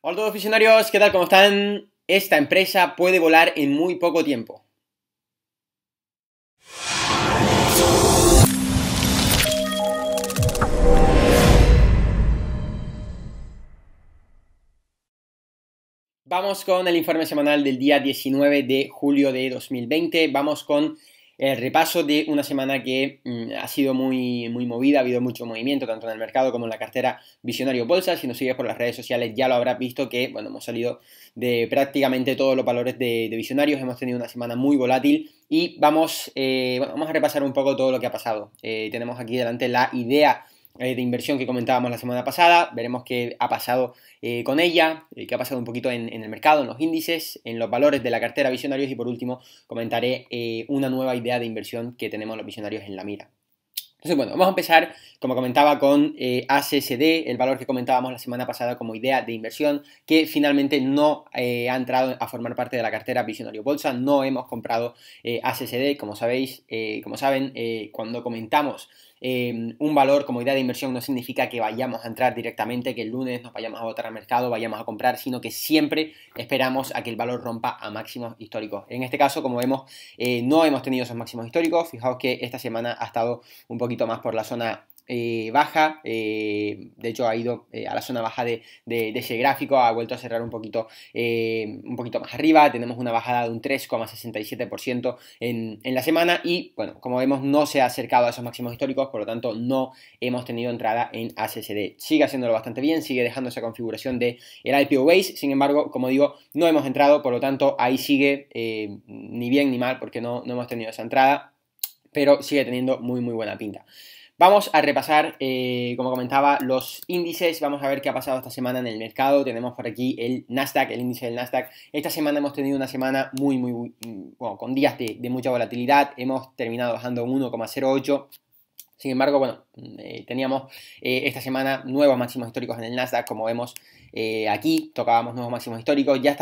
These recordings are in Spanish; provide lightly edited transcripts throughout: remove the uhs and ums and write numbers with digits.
Hola a todos visionarios, ¿qué tal? ¿Cómo están? Esta empresa puede volar en muy poco tiempo. Vamos con el informe semanal del día 19 de julio de 2020. Vamos con el repaso de una semana que ha sido muy movida, ha habido mucho movimiento tanto en el mercado como en la cartera Visionario Bolsa. Si nos sigues por las redes sociales ya lo habrás visto que, bueno, hemos salido de prácticamente todos los valores de Visionarios, hemos tenido una semana muy volátil y vamos a repasar un poco todo lo que ha pasado. Tenemos aquí delante la idea de inversión que comentábamos la semana pasada, veremos qué ha pasado con ella, qué ha pasado un poquito en el mercado, en los índices, en los valores de la cartera Visionarios y por último comentaré una nueva idea de inversión que tenemos los Visionarios en la mira. Entonces, bueno, vamos a empezar, como comentaba, con ASSD, el valor que comentábamos la semana pasada como idea de inversión, que finalmente no ha entrado a formar parte de la cartera Visionario Bolsa. No hemos comprado ASSD, como sabéis, como saben, cuando comentamos un valor como idea de inversión no significa que vayamos a entrar directamente, que el lunes nos vayamos a botar al mercado, vayamos a comprar, sino que siempre esperamos a que el valor rompa a máximos históricos. En este caso, como vemos, no hemos tenido esos máximos históricos. Fijaos que esta semana ha estado un poquito más por la zona baja, de hecho ha ido a la zona baja de ese gráfico, ha vuelto a cerrar un poquito más arriba, tenemos una bajada de un 3,67% en la semana y, bueno, como vemos no se ha acercado a esos máximos históricos, por lo tanto no hemos tenido entrada en ASSD. Sigue haciéndolo bastante bien, sigue dejando esa configuración de el IPO base, sin embargo, como digo, no hemos entrado, por lo tanto ahí sigue ni bien ni mal porque no hemos tenido esa entrada, pero sigue teniendo muy buena pinta. Vamos a repasar, como comentaba, los índices. Vamos a ver qué ha pasado esta semana en el mercado. Tenemos por aquí el Nasdaq, el índice del Nasdaq. Esta semana hemos tenido una semana bueno, con días de mucha volatilidad. Hemos terminado bajando un 1,08. Sin embargo, bueno, teníamos esta semana nuevos máximos históricos en el Nasdaq, como vemos aquí, tocábamos nuevos máximos históricos, ya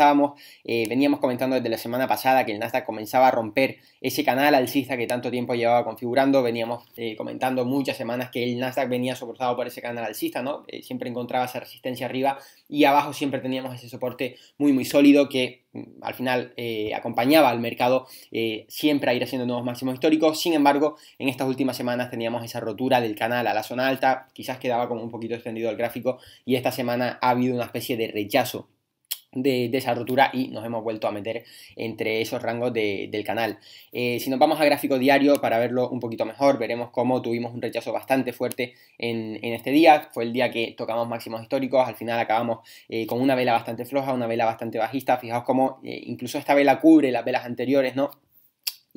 veníamos comentando desde la semana pasada que el Nasdaq comenzaba a romper ese canal alcista que tanto tiempo llevaba configurando, veníamos comentando muchas semanas que el Nasdaq venía soportado por ese canal alcista, ¿no? Siempre encontraba esa resistencia arriba y abajo siempre teníamos ese soporte muy sólido que al final acompañaba al mercado siempre a ir haciendo nuevos máximos históricos. Sin embargo, en estas últimas semanas teníamos esa rotura del canal a la zona alta, quizás quedaba como un poquito extendido el gráfico y esta semana ha habido una especie de rechazo de esa rotura y nos hemos vuelto a meter entre esos rangos del canal. Si nos vamos a gráfico diario para verlo un poquito mejor, veremos cómo tuvimos un rechazo bastante fuerte en este día. Fue el día que tocamos máximos históricos, al final acabamos con una vela bastante floja, una vela bastante bajista. Fijaos cómo incluso esta vela cubre las velas anteriores, ¿no?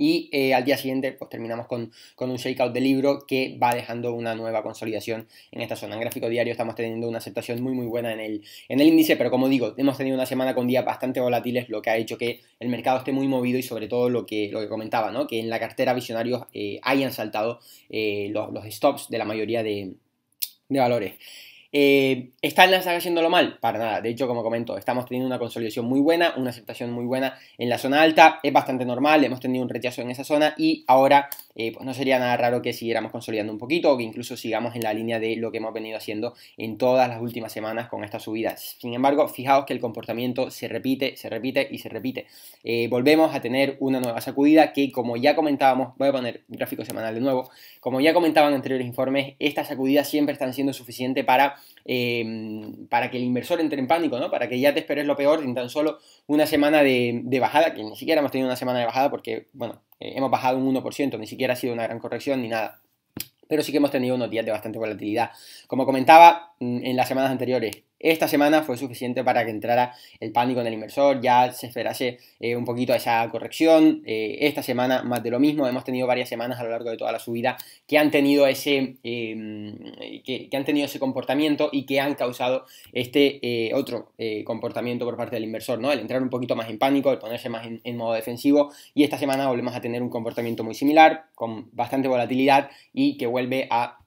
Y al día siguiente pues terminamos con un shakeout de libro que va dejando una nueva consolidación en esta zona. En gráfico diario estamos teniendo una aceptación muy buena en el índice, pero como digo, hemos tenido una semana con días bastante volátiles, lo que ha hecho que el mercado esté muy movido y sobre todo lo que comentaba, ¿no? Que en la cartera Visionarios hayan saltado los stops de la mayoría de valores. ¿Está el Nasdaq haciéndolo mal? Para nada. De hecho, como comento, estamos teniendo una consolidación muy buena, una aceptación muy buena en la zona alta. Es bastante normal, hemos tenido un rechazo en esa zona y ahora pues no sería nada raro que siguiéramos consolidando un poquito o que incluso sigamos en la línea de lo que hemos venido haciendo en todas las últimas semanas con estas subidas. Sin embargo, fijaos que el comportamiento se repite y se repite. Volvemos a tener una nueva sacudida que, como ya comentábamos, voy a poner gráfico semanal de nuevo, como ya comentaba en anteriores informes, estas sacudidas siempre están siendo suficientes para que el inversor entre en pánico, ¿no? Para que ya te esperes lo peor en tan solo una semana de bajada, que ni siquiera hemos tenido una semana de bajada porque, bueno, hemos bajado un 1%, ni siquiera ha sido una gran corrección ni nada. Pero sí que hemos tenido unos días de bastante volatilidad. Como comentaba en las semanas anteriores, esta semana fue suficiente para que entrara el pánico en el inversor, ya se esperase un poquito esa corrección. Esta semana más de lo mismo, hemos tenido varias semanas a lo largo de toda la subida que han tenido ese comportamiento y que han causado este otro comportamiento por parte del inversor, ¿no? El entrar un poquito más en pánico, el ponerse más en modo defensivo, y esta semana volvemos a tener un comportamiento muy similar, con bastante volatilidad y que vuelve a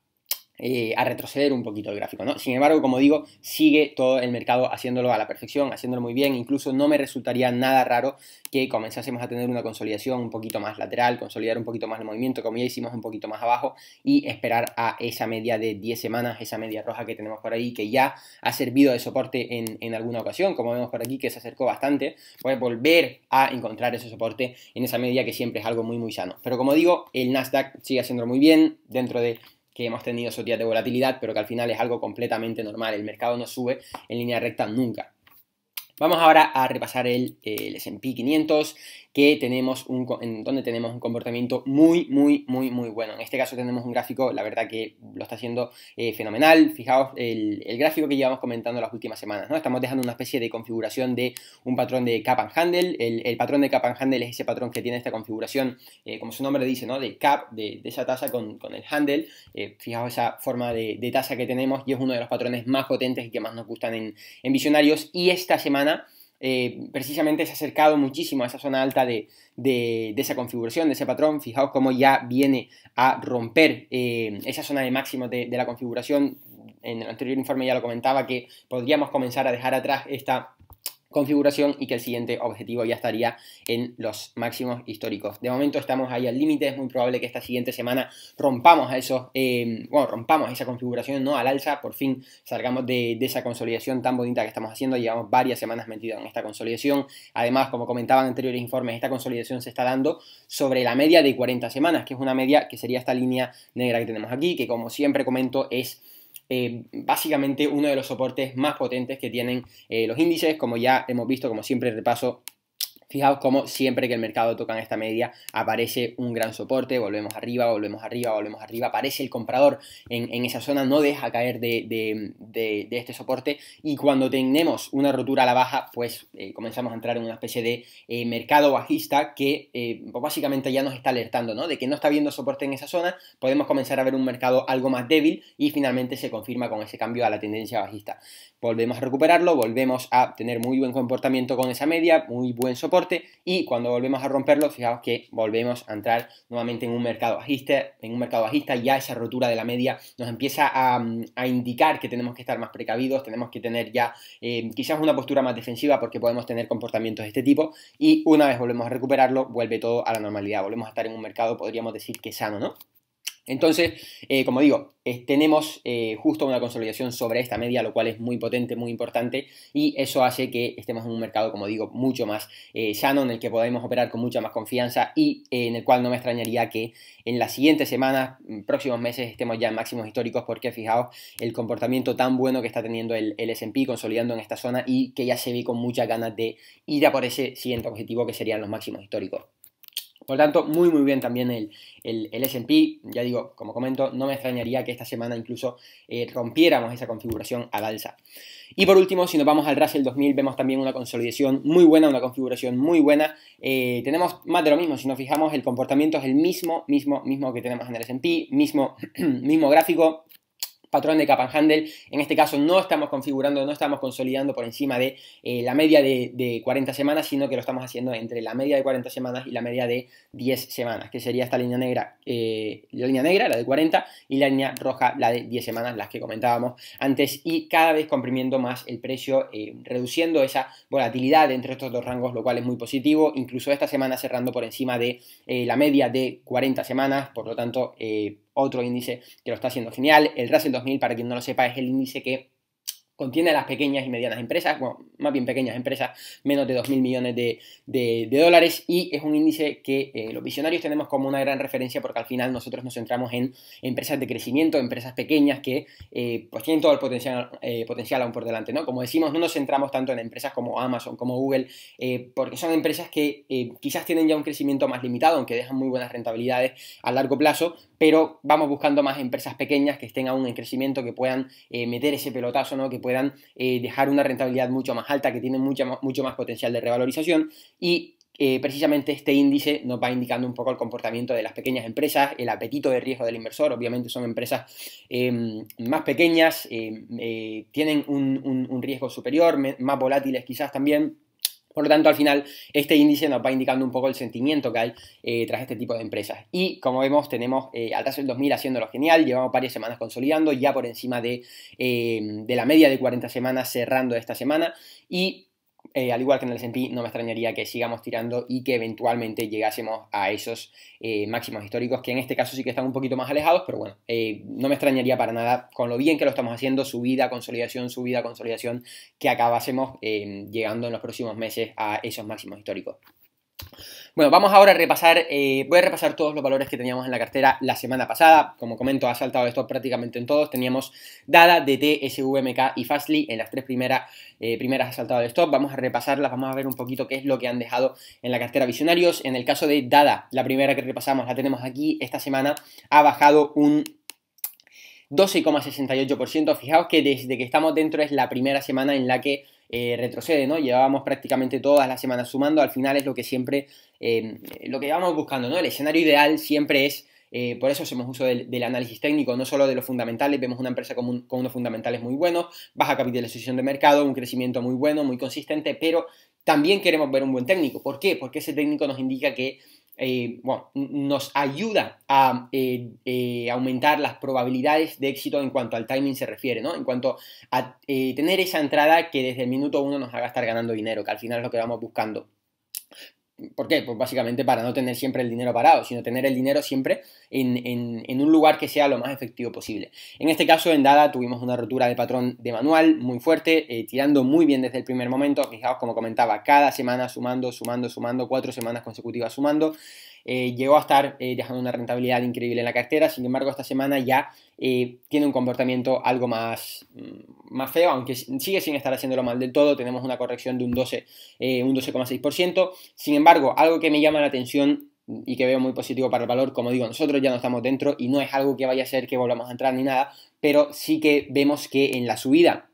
a retroceder un poquito el gráfico, ¿no? Sin embargo, como digo, sigue todo el mercado haciéndolo a la perfección, haciéndolo muy bien. Incluso no me resultaría nada raro que comenzásemos a tener una consolidación un poquito más lateral, consolidar un poquito más el movimiento, como ya hicimos un poquito más abajo, y esperar a esa media de 10 semanas, esa media roja que tenemos por ahí, que ya ha servido de soporte en alguna ocasión, como vemos por aquí, que se acercó bastante, pues volver a encontrar ese soporte en esa media, que siempre es algo muy muy sano. Pero como digo, el Nasdaq sigue haciéndolo muy bien dentro de que hemos tenido esos días de volatilidad, pero que al final es algo completamente normal. El mercado no sube en línea recta nunca. Vamos ahora a repasar el S&P 500, que donde tenemos un comportamiento muy bueno. En este caso tenemos un gráfico, la verdad que lo está haciendo fenomenal. Fijaos el gráfico que llevamos comentando las últimas semanas, ¿no? Estamos dejando una especie de configuración de un patrón de Cap and Handle. El patrón de Cap and Handle es ese patrón que tiene esta configuración, como su nombre dice, ¿no? De Cap, de esa tasa con el Handle. Fijaos esa forma de tasa que tenemos, y es uno de los patrones más potentes y que más nos gustan en visionarios. Y esta semana precisamente se ha acercado muchísimo a esa zona alta de esa configuración, de ese patrón. Fijaos cómo ya viene a romper esa zona de máximo de la configuración. En el anterior informe ya lo comentaba, que podríamos comenzar a dejar atrás esta configuración y que el siguiente objetivo ya estaría en los máximos históricos. De momento estamos ahí al límite. Es muy probable que esta siguiente semana rompamos esa configuración, ¿no? Al alza, por fin salgamos de esa consolidación tan bonita que estamos haciendo. Llevamos varias semanas metidos en esta consolidación. Además, como comentaban en anteriores informes, esta consolidación se está dando sobre la media de 40 semanas, que es una media que sería esta línea negra que tenemos aquí, que como siempre comento es básicamente uno de los soportes más potentes que tienen los índices. Como ya hemos visto, como siempre repaso, fijaos como siempre que el mercado toca en esta media aparece un gran soporte, volvemos arriba, aparece el comprador en esa zona, no deja caer de este soporte, y cuando tenemos una rotura a la baja, pues comenzamos a entrar en una especie de mercado bajista que básicamente ya nos está alertando, ¿no? De que no está habiendo soporte en esa zona. Podemos comenzar a ver un mercado algo más débil, y finalmente se confirma con ese cambio a la tendencia bajista. Volvemos a recuperarlo, volvemos a tener muy buen comportamiento con esa media, muy buen soporte, y cuando volvemos a romperlo, fijaos que volvemos a entrar nuevamente en un mercado bajista. En un mercado bajista ya esa rotura de la media nos empieza a indicar que tenemos que estar más precavidos, tenemos que tener ya quizás una postura más defensiva, porque podemos tener comportamientos de este tipo, y una vez volvemos a recuperarlo, vuelve todo a la normalidad, volvemos a estar en un mercado, podríamos decir que sano, ¿no? Entonces, como digo, tenemos justo una consolidación sobre esta media, lo cual es muy potente, muy importante, y eso hace que estemos en un mercado, como digo, mucho más sano, en el que podemos operar con mucha más confianza, y en el cual no me extrañaría que en las siguientes semanas, próximos meses, estemos ya en máximos históricos, porque fijaos el comportamiento tan bueno que está teniendo el S&P consolidando en esta zona, y que ya se ve con muchas ganas de ir a por ese siguiente objetivo, que serían los máximos históricos. Por lo tanto, muy bien también el S&P. Ya digo, como comento, no me extrañaría que esta semana incluso rompiéramos esa configuración al alza. Y por último, si nos vamos al Russell 2000, vemos también una consolidación muy buena, una configuración muy buena. Tenemos más de lo mismo. Si nos fijamos, el comportamiento es el mismo que tenemos en el S&P, mismo gráfico, patrón de Cap and Handle. En este caso no estamos configurando, no estamos consolidando por encima de la media de 40 semanas, sino que lo estamos haciendo entre la media de 40 semanas y la media de 10 semanas, que sería esta línea negra, la de 40, y la línea roja, la de 10 semanas, las que comentábamos antes, y cada vez comprimiendo más el precio, reduciendo esa volatilidad entre estos dos rangos, lo cual es muy positivo. Incluso esta semana cerrando por encima de la media de 40 semanas, por lo tanto, otro índice que lo está haciendo genial. El Russell 2000, para quien no lo sepa, es el índice que contiene a las pequeñas y medianas empresas, bueno, más bien pequeñas empresas, menos de 2.000 millones de dólares, y es un índice que los visionarios tenemos como una gran referencia, porque al final nosotros nos centramos en empresas de crecimiento, empresas pequeñas que pues tienen todo el potencial aún por delante, ¿no? Como decimos, no nos centramos tanto en empresas como Amazon, como Google, porque son empresas que quizás tienen ya un crecimiento más limitado, aunque dejan muy buenas rentabilidades a largo plazo, pero vamos buscando más empresas pequeñas que estén aún en crecimiento, que puedan meter ese pelotazo, ¿no? Que puedan dejar una rentabilidad mucho más alta, que tienen mucho más potencial de revalorización, y precisamente este índice nos va indicando un poco el comportamiento de las pequeñas empresas, el apetito de riesgo del inversor. Obviamente son empresas más pequeñas, tienen un riesgo superior, más volátiles quizás también, Por lo tanto, al final, este índice nos va indicando un poco el sentimiento que hay tras este tipo de empresas. Y como vemos, tenemos al Russell 2000 haciéndolo genial, llevamos varias semanas consolidando, ya por encima de la media de 40 semanas cerrando esta semana, y al igual que en el S&P, no me extrañaría que sigamos tirando y que eventualmente llegásemos a esos máximos históricos, que en este caso sí que están un poquito más alejados, pero bueno, no me extrañaría para nada, con lo bien que lo estamos haciendo, subida, consolidación, que acabásemos llegando en los próximos meses a esos máximos históricos. Bueno, vamos ahora a repasar, voy a repasar todos los valores que teníamos en la cartera la semana pasada. Como comento, ha saltado esto prácticamente en todos. Teníamos DADA, DT, SVMK y Fastly. En las tres primeras ha saltado el stop. Vamos a repasarlas, vamos a ver un poquito qué es lo que han dejado en la cartera visionarios. En el caso de DADA, la primera que repasamos la tenemos aquí. Esta semana ha bajado un 12,68%. Fijaos que desde que estamos dentro es la primera semana en la que retrocede, ¿no? Llevábamos prácticamente todas las semanas sumando. Al final es lo que siempre, lo que vamos buscando, ¿no? El escenario ideal siempre es, por eso hacemos uso del análisis técnico, no solo de los fundamentales. Vemos una empresa con unos fundamentales muy buenos, baja capitalización de mercado, un crecimiento muy bueno, muy consistente, pero también queremos ver un buen técnico. ¿Por qué? Porque ese técnico nos indica que nos ayuda a aumentar las probabilidades de éxito en cuanto al timing se refiere, ¿no? En cuanto a tener esa entrada que desde el minuto 1 nos haga estar ganando dinero, que al final es lo que vamos buscando. ¿Por qué? Pues básicamente para no tener siempre el dinero parado, sino tener el dinero siempre en un lugar que sea lo más efectivo posible. En este caso, en DADA tuvimos una rotura de patrón de manual muy fuerte, tirando muy bien desde el primer momento. Fijaos, como comentaba, cada semana sumando, 4 semanas consecutivas sumando. Llegó a estar dejando una rentabilidad increíble en la cartera. Sin embargo, esta semana ya tiene un comportamiento algo más feo, aunque sigue sin estar haciéndolo mal del todo. Tenemos una corrección de un 12,6%. Sin embargo, algo que me llama la atención y que veo muy positivo para el valor, como digo, nosotros ya no estamos dentro y no es algo que vaya a ser que volvamos a entrar ni nada, pero sí que vemos que en la subida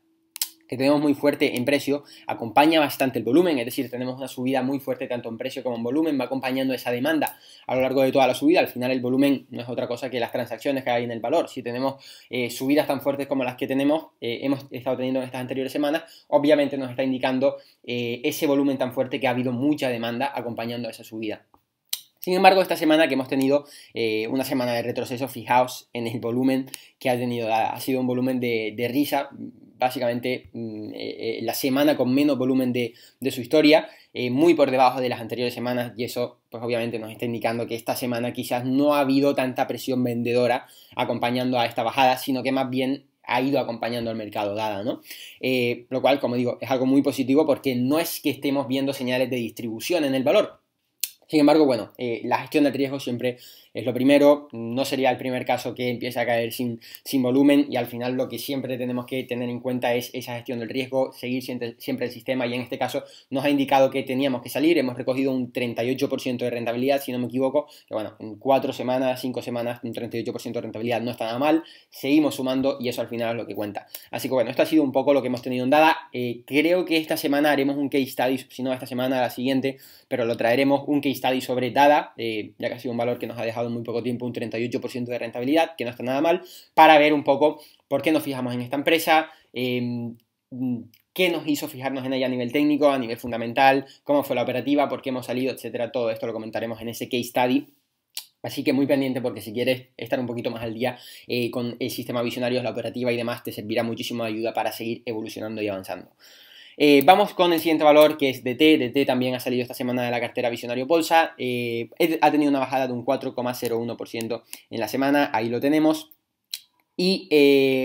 que tenemos muy fuerte en precio, acompaña bastante el volumen, es decir, tenemos una subida muy fuerte tanto en precio como en volumen, va acompañando esa demanda a lo largo de toda la subida. Al final el volumen no es otra cosa que las transacciones que hay en el valor. Si tenemos subidas tan fuertes como las que hemos estado teniendo en estas anteriores semanas, obviamente nos está indicando ese volumen tan fuerte que ha habido mucha demanda acompañando a esa subida. Sin embargo, esta semana que hemos tenido una semana de retroceso, fijaos en el volumen que ha tenido, ha sido un volumen de risa, básicamente la semana con menos volumen de su historia, muy por debajo de las anteriores semanas, y eso pues obviamente nos está indicando que esta semana quizás no ha habido tanta presión vendedora acompañando a esta bajada, sino que más bien ha ido acompañando al mercado DADA, ¿no? Lo cual, como digo, es algo muy positivo porque no es que estemos viendo señales de distribución en el valor. Sin embargo, bueno, la gestión del riesgo siempre es lo primero. No sería el primer caso que empiece a caer sin volumen, y al final lo que siempre tenemos que tener en cuenta es esa gestión del riesgo, seguir siempre el sistema, y en este caso nos ha indicado que teníamos que salir. Hemos recogido un 38% de rentabilidad, si no me equivoco, que bueno, en 4 semanas, 5 semanas, un 38% de rentabilidad no está nada mal. Seguimos sumando y eso al final es lo que cuenta. Así que bueno, esto ha sido un poco lo que hemos tenido en DADA. Creo que esta semana haremos un case study, si no esta semana, la siguiente, pero lo traeremos, un case study sobre DADA, ya que ha sido un valor que nos ha dejado en muy poco tiempo un 38% de rentabilidad, que no está nada mal, para ver un poco por qué nos fijamos en esta empresa, qué nos hizo fijarnos en ella a nivel técnico, a nivel fundamental, cómo fue la operativa, por qué hemos salido, etcétera. Todo esto lo comentaremos en ese case study. Así que muy pendiente, porque si quieres estar un poquito más al día con el sistema Visionarios, la operativa y demás, te servirá muchísimo de ayuda para seguir evolucionando y avanzando. Vamos con el siguiente valor, que es DT. DT también ha salido esta semana de la cartera Visionario Bolsa. Ha tenido una bajada de un 4,01% en la semana. Ahí lo tenemos. Y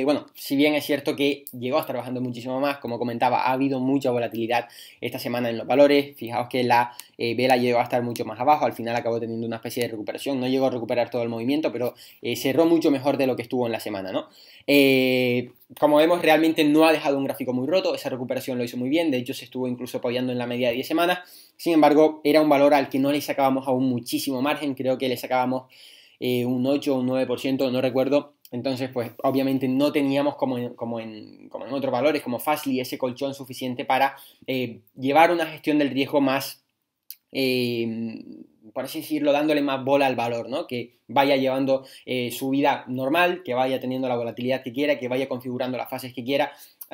bueno, si bien es cierto que llegó a estar bajando muchísimo más, como comentaba, ha habido mucha volatilidad esta semana en los valores. Fijaos que la vela llegó a estar mucho más abajo, al final acabó teniendo una especie de recuperación, no llegó a recuperar todo el movimiento, pero cerró mucho mejor de lo que estuvo en la semana, ¿no? Como vemos, realmente no ha dejado un gráfico muy roto, esa recuperación lo hizo muy bien, de hecho se estuvo incluso apoyando en la media de 10 semanas. Sin embargo, era un valor al que no le sacábamos aún muchísimo margen, creo que le sacábamos un 8 o un 9%, no recuerdo. Entonces, pues obviamente no teníamos como en otros valores, como Fastly, ese colchón suficiente para llevar una gestión del riesgo más, por así decirlo, dándole más bola al valor, ¿no? Que vaya llevando su vida normal, que vaya teniendo la volatilidad que quiera, que vaya configurando las fases que quiera.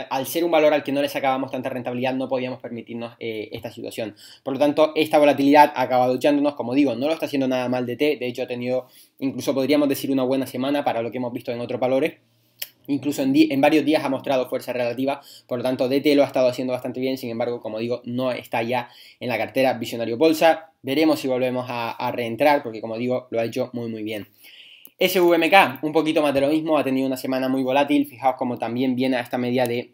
al ser un valor al que no le sacábamos tanta rentabilidad, no podíamos permitirnos esta situación. Por lo tanto, esta volatilidad ha acabado echándonos, como digo, no lo está haciendo nada mal DT, de hecho ha tenido, incluso podríamos decir, una buena semana para lo que hemos visto en otros valores. Incluso en varios días ha mostrado fuerza relativa, por lo tanto DT lo ha estado haciendo bastante bien, sin embargo, como digo, no está ya en la cartera Visionario Bolsa. Veremos si volvemos a reentrar, porque como digo, lo ha hecho muy bien. SVMK, un poquito más de lo mismo, ha tenido una semana muy volátil, fijaos como también viene a esta media de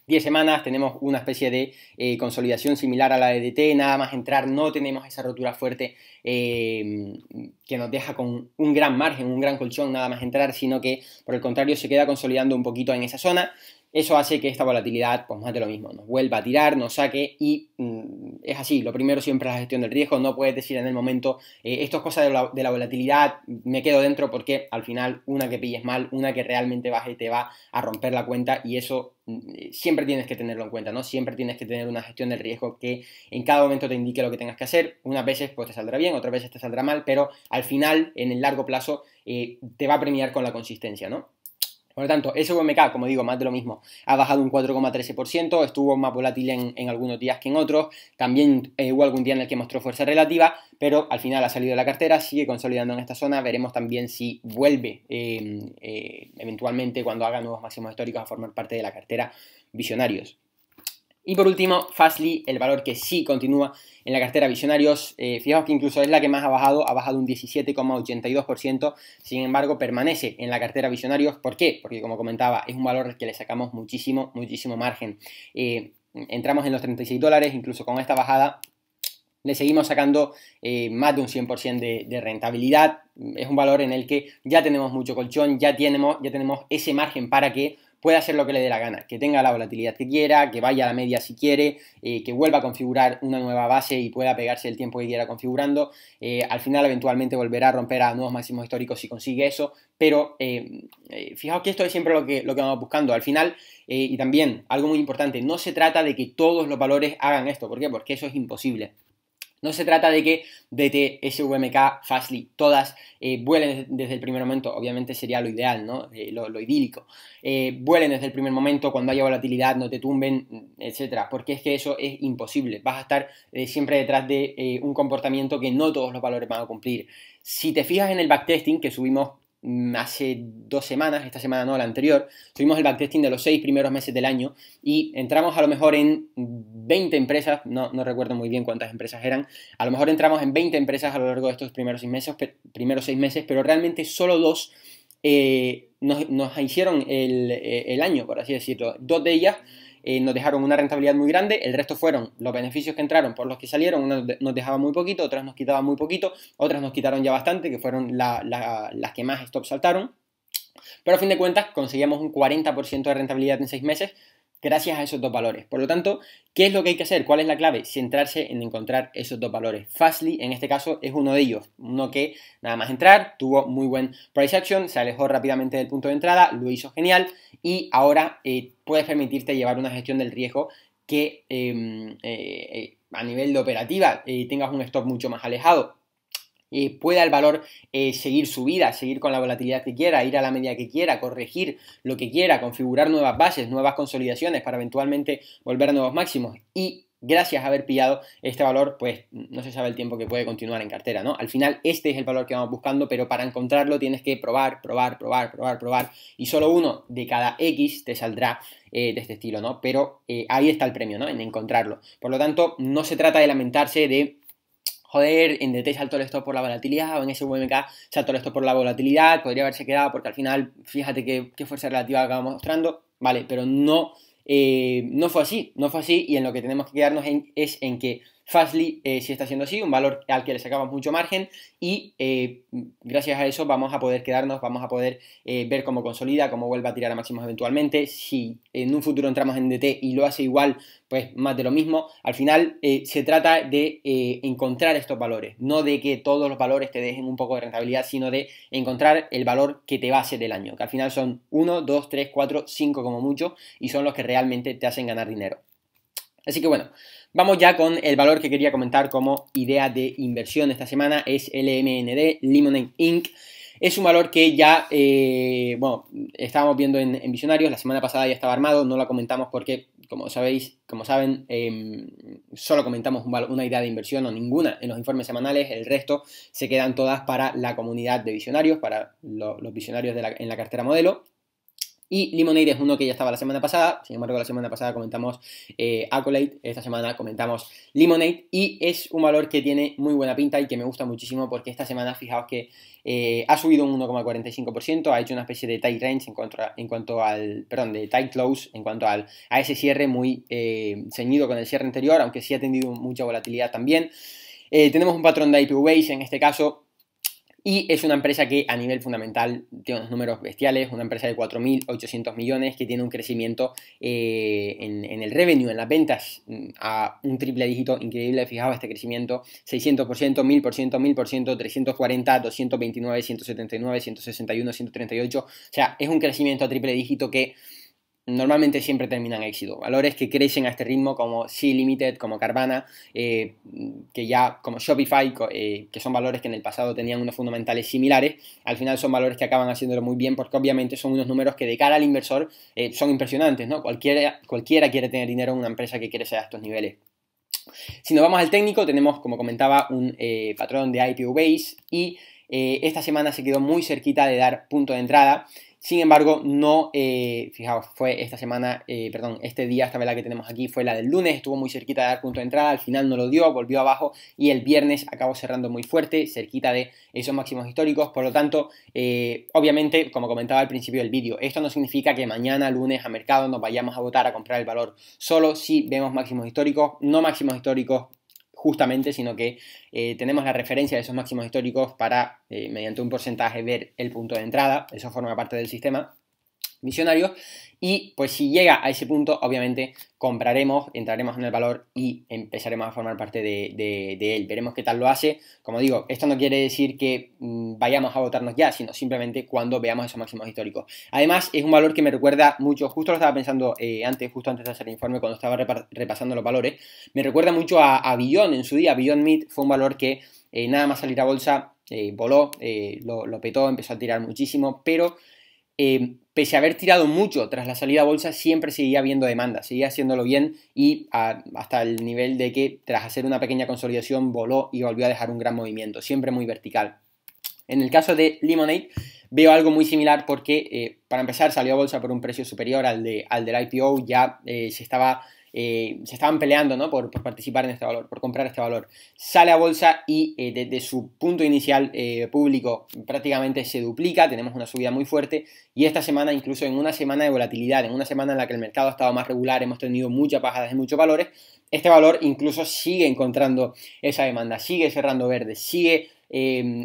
10 semanas, tenemos una especie de consolidación similar a la de DT, nada más entrar no tenemos esa rotura fuerte que nos deja con un gran margen, un gran colchón nada más entrar, sino que por el contrario se queda consolidando un poquito en esa zona. Eso hace que esta volatilidad, pues más de lo mismo, nos vuelva a tirar, nos saque y es así, lo primero siempre es la gestión del riesgo, no puedes decir en el momento, esto es cosa de la volatilidad, me quedo dentro porque al final una que pilles mal, una que realmente baje te va a romper la cuenta y eso siempre tienes que tenerlo en cuenta, ¿no? Siempre tienes que tener una gestión del riesgo que en cada momento te indique lo que tengas que hacer, unas veces pues te saldrá bien, otras veces te saldrá mal, pero al final, en el largo plazo, te va a premiar con la consistencia, ¿no? Por lo tanto, SVMK, como digo, más de lo mismo, ha bajado un 4,13%, estuvo más volátil en algunos días que en otros, también hubo algún día en el que mostró fuerza relativa, pero al final ha salido de la cartera, sigue consolidando en esta zona, veremos también si vuelve eventualmente cuando haga nuevos máximos históricos a formar parte de la cartera Visionarios. Y por último, Fastly, el valor que sí continúa en la cartera Visionarios, fijaos que incluso es la que más ha bajado un 17,82%, sin embargo permanece en la cartera Visionarios. ¿Por qué? Porque como comentaba, es un valor al que le sacamos muchísimo margen. Entramos en los $36, incluso con esta bajada le seguimos sacando más de un 100% de rentabilidad. Es un valor en el que ya tenemos mucho colchón, ya tenemos ese margen para que puede hacer lo que le dé la gana, que tenga la volatilidad que quiera, que vaya a la media si quiere, que vuelva a configurar una nueva base y pueda pegarse el tiempo que quiera configurando. Al final eventualmente volverá a romper a nuevos máximos históricos si consigue eso, pero fijaos que esto es siempre lo que vamos buscando. Al final, y también algo muy importante, no se trata de que todos los valores hagan esto. ¿Por qué? Porque eso es imposible. No se trata de que DT, SVMK, Fastly, todas vuelen desde el primer momento, obviamente sería lo ideal, ¿no? Lo idílico. Vuelen desde el primer momento, cuando haya volatilidad, no te tumben, etcétera, porque es que eso es imposible. Vas a estar siempre detrás de un comportamiento que no todos los valores van a cumplir. Si te fijas en el backtesting que subimos hace 2 semanas, esta semana no, la anterior, subimos el backtesting de los 6 primeros meses del año y entramos a lo mejor en 20 empresas, no recuerdo muy bien cuántas empresas eran, a lo mejor entramos en 20 empresas a lo largo de estos primeros 6 meses, pero realmente solo 2 nos hicieron el año, por así decirlo. 2 de ellas nos dejaron una rentabilidad muy grande, el resto fueron los beneficios que entraron por los que salieron, unas nos dejaban muy poquito, otras nos quitaban muy poquito, otras nos quitaron ya bastante, que fueron las que más stop saltaron, pero a fin de cuentas conseguíamos un 40% de rentabilidad en 6 meses, gracias a esos 2 valores. Por lo tanto, ¿qué es lo que hay que hacer? ¿Cuál es la clave? Centrarse en encontrar esos 2 valores. Fastly, en este caso, es uno de ellos. Uno que, nada más entrar, tuvo muy buen price action, se alejó rápidamente del punto de entrada, lo hizo genial y ahora puedes permitirte llevar una gestión del riesgo que a nivel de operativa tengas un stop mucho más alejado. Pueda el valor seguir su vida, seguir con la volatilidad que quiera, ir a la media que quiera, corregir lo que quiera, configurar nuevas bases, nuevas consolidaciones para eventualmente volver a nuevos máximos y gracias a haber pillado este valor, pues no se sabe el tiempo que puede continuar en cartera, ¿no? Al final este es el valor que vamos buscando, pero para encontrarlo tienes que probar y solo uno de cada X te saldrá de este estilo, ¿no? Pero ahí está el premio, ¿no? En encontrarlo. Por lo tanto, no se trata de lamentarse de joder, en DT saltó el stop por la volatilidad o en SVMK saltó el stop por la volatilidad, podría haberse quedado porque al final, fíjate qué fuerza relativa acabamos mostrando, vale, pero no fue así, y en lo que tenemos que quedarnos es en que Fastly sí está siendo así, un valor al que le sacamos mucho margen y gracias a eso vamos a poder quedarnos, vamos a poder ver cómo consolida, cómo vuelve a tirar a máximos eventualmente. Si en un futuro entramos en DT y lo hace igual, pues más de lo mismo. Al final se trata de encontrar estos valores, no de que todos los valores te dejen un poco de rentabilidad, sino de encontrar el valor que te va a hacer el año, que al final son 1, 2, 3, 4, 5 como mucho y son los que realmente te hacen ganar dinero. Así que bueno, vamos ya con el valor que quería comentar como idea de inversión esta semana, es LMND, Lemonade Inc. Es un valor que ya, bueno, estábamos viendo en Visionarios, la semana pasada ya estaba armado, no lo comentamos porque, como saben, solo comentamos una idea de inversión o ninguna en los informes semanales, el resto se quedan todas para la comunidad de visionarios, para los visionarios en la cartera modelo. Y Lemonade es uno que ya estaba la semana pasada, sin embargo la semana pasada comentamos Accolade, esta semana comentamos Lemonade y es un valor que tiene muy buena pinta y que me gusta muchísimo porque esta semana fijaos que ha subido un 1,45%, ha hecho una especie de tight range de tight close en cuanto a ese cierre muy ceñido con el cierre anterior, aunque sí ha tenido mucha volatilidad también. Tenemos un patrón de IPO base en este caso. Y es una empresa que a nivel fundamental tiene unos números bestiales, una empresa de 4.800 millones que tiene un crecimiento en el revenue, en las ventas, a un triple dígito increíble. Fijaos este crecimiento, 600%, 1000%, 1000%, 340, 229, 179, 161, 138. O sea, es un crecimiento a triple dígito que normalmente siempre terminan éxito. Valores que crecen a este ritmo como Sea Limited, como Carvana, que ya como Shopify, que son valores que en el pasado tenían unos fundamentales similares, al final son valores que acaban haciéndolo muy bien porque obviamente son unos números que de cara al inversor son impresionantes, ¿no? Cualquiera quiere tener dinero en una empresa que crece a estos niveles. Si nos vamos al técnico, tenemos, como comentaba, un patrón de IPO base y esta semana se quedó muy cerquita de dar punto de entrada. Sin embargo, no, fijaos, fue esta semana, este día, esta vela que tenemos aquí fue la del lunes, estuvo muy cerquita de dar punto de entrada, al final no lo dio, volvió abajo y el viernes acabó cerrando muy fuerte, cerquita de esos máximos históricos. Por lo tanto, obviamente, como comentaba al principio del vídeo, esto no significa que mañana, lunes, a mercado nos vayamos a votar a comprar el valor, solo si vemos máximos históricos, no máximos históricos justamente, sino que tenemos la referencia de esos máximos históricos para, mediante un porcentaje, ver el punto de entrada. Eso forma parte del sistema visionario. Y pues si llega a ese punto, obviamente compraremos, entraremos en el valor y empezaremos a formar parte de él. Veremos qué tal lo hace. Como digo, esto no quiere decir que vayamos a votarnos ya, sino simplemente cuando veamos esos máximos históricos. Además, es un valor que me recuerda mucho, justo lo estaba pensando justo antes de hacer el informe, cuando estaba repasando los valores, me recuerda mucho a Beyond en su día. Beyond Meat fue un valor que nada más salir a bolsa voló, lo petó, empezó a tirar muchísimo, pero pese a haber tirado mucho tras la salida a bolsa, siempre seguía habiendo demanda, seguía haciéndolo bien y hasta el nivel de que tras hacer una pequeña consolidación voló y volvió a dejar un gran movimiento, siempre muy vertical. En el caso de Lemonade veo algo muy similar porque, para empezar, salió a bolsa por un precio superior al del IPO, ya se estaban peleando, ¿no? por participar en este valor, por comprar este valor. Sale a bolsa y desde su punto inicial público prácticamente se duplica, tenemos una subida muy fuerte y esta semana, incluso en una semana de volatilidad, en una semana en la que el mercado ha estado más regular, hemos tenido muchas bajadas de muchos valores, este valor incluso sigue encontrando esa demanda, sigue cerrando verde, sigue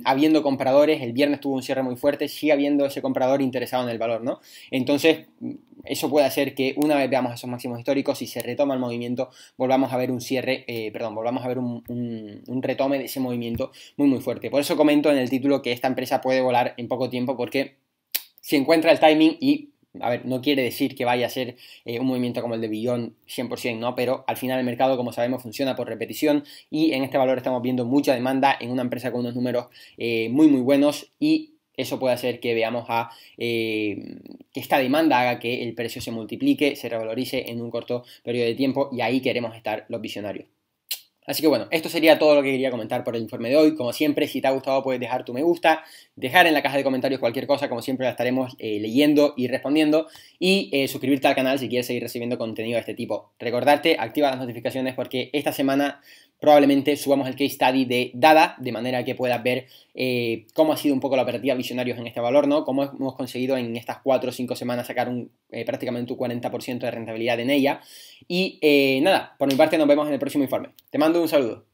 habiendo compradores. El viernes tuvo un cierre muy fuerte, sigue habiendo ese comprador interesado en el valor, ¿no? Entonces, eso puede hacer que una vez veamos esos máximos históricos y se retoma el movimiento, volvamos a ver volvamos a ver un retome de ese movimiento muy fuerte. Por eso comento en el título que esta empresa puede volar en poco tiempo, porque si encuentra el timing y, a ver, no quiere decir que vaya a ser un movimiento como el de Beyond 100%, ¿no? Pero al final el mercado, como sabemos, funciona por repetición y en este valor estamos viendo mucha demanda en una empresa con unos números muy buenos y eso puede hacer que veamos que esta demanda haga que el precio se multiplique, se revalorice en un corto periodo de tiempo y ahí queremos estar los visionarios. Así que bueno, esto sería todo lo que quería comentar por el informe de hoy. Como siempre, si te ha gustado puedes dejar tu me gusta, dejar en la caja de comentarios cualquier cosa, como siempre la estaremos leyendo y respondiendo, y suscribirte al canal si quieres seguir recibiendo contenido de este tipo. Recordarte, activa las notificaciones porque esta semana probablemente subamos el case study de Dada, de manera que puedas ver cómo ha sido un poco la operativa Visionarios en este valor, ¿no? Cómo hemos conseguido en estas 4 o 5 semanas sacar prácticamente un 40% de rentabilidad en ella. Y nada, por mi parte nos vemos en el próximo informe. Te mando un saludo.